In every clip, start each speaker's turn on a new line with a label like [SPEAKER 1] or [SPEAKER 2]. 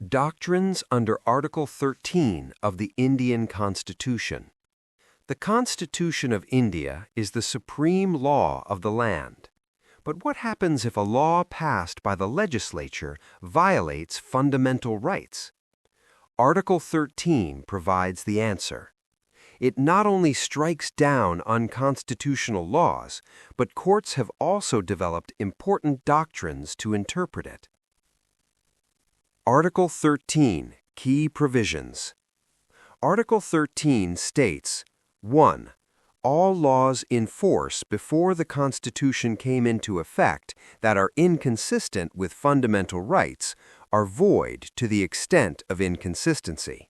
[SPEAKER 1] Doctrines under Article 13 of the Indian Constitution. The Constitution of India is the supreme law of the land. But what happens if a law passed by the legislature violates fundamental rights? Article 13 provides the answer. It not only strikes down unconstitutional laws, but courts have also developed important doctrines to interpret it. Article 13, Key Provisions. Article 13 states, 1. All laws in force before the Constitution came into effect that are inconsistent with fundamental rights are void to the extent of inconsistency.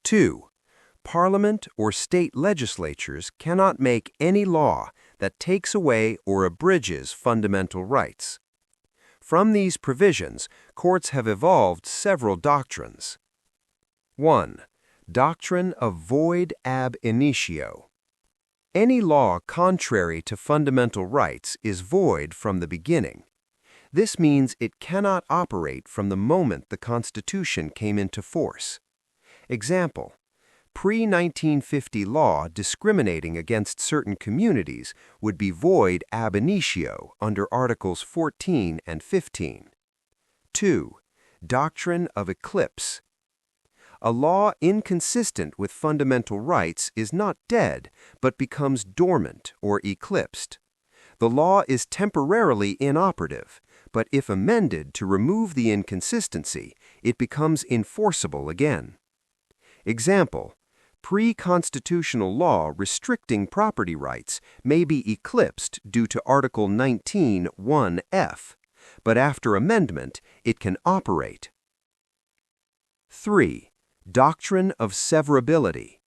[SPEAKER 1] 2. Parliament or state legislatures cannot make any law that takes away or abridges fundamental rights. From these provisions, courts have evolved several doctrines. 1. Doctrine of void ab initio. Any law contrary to fundamental rights is void from the beginning. This means it cannot operate from the moment the Constitution came into force. Example: pre-1950 law discriminating against certain communities would be void ab initio under Articles 14 and 15. 2. Doctrine of Eclipse. A law inconsistent with fundamental rights is not dead, but becomes dormant or eclipsed. The law is temporarily inoperative, but if amended to remove the inconsistency, it becomes enforceable again. Example: pre-constitutional law restricting property rights may be eclipsed due to Article 19(1)(f), but after amendment, it can operate. 3. Doctrine of Severability.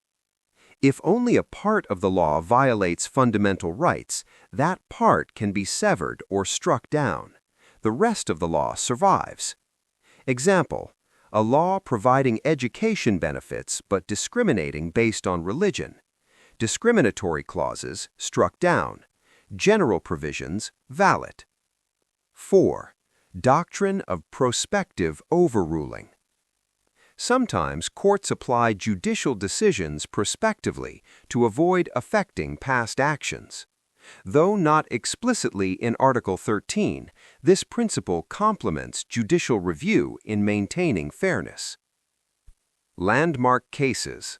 [SPEAKER 1] If only a part of the law violates fundamental rights, that part can be severed or struck down. The rest of the law survives. Example: a law providing education benefits but discriminating based on religion. Discriminatory clauses struck down. General provisions valid. 4. Doctrine of prospective overruling. Sometimes courts apply judicial decisions prospectively to avoid affecting past actions. Though not explicitly in Article 13, this principle complements judicial review in maintaining fairness. Landmark cases.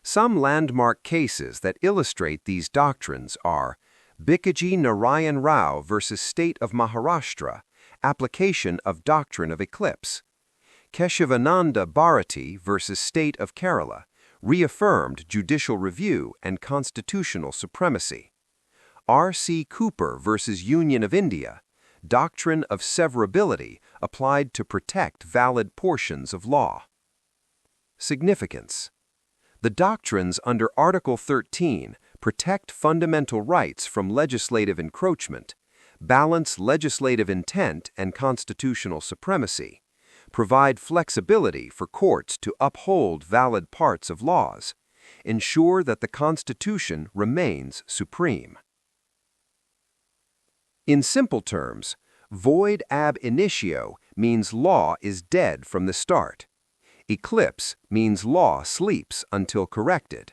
[SPEAKER 1] Some landmark cases that illustrate these doctrines are Bikaji Narayan Rao v. State of Maharashtra, application of Doctrine of Eclipse. Keshavananda Bharati v. State of Kerala, reaffirmed judicial review and constitutional supremacy. R.C. Cooper v. Union of India, Doctrine of Severability applied to protect valid portions of law. Significance. The doctrines under Article 13 protect fundamental rights from legislative encroachment, balance legislative intent and constitutional supremacy, provide flexibility for courts to uphold valid parts of laws, ensure that the Constitution remains supreme. In simple terms, void ab initio means law is dead from the start. Eclipse means law sleeps until corrected.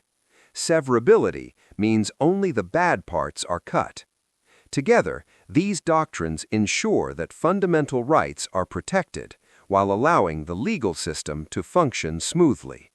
[SPEAKER 1] Severability means only the bad parts are cut. Together, these doctrines ensure that fundamental rights are protected while allowing the legal system to function smoothly.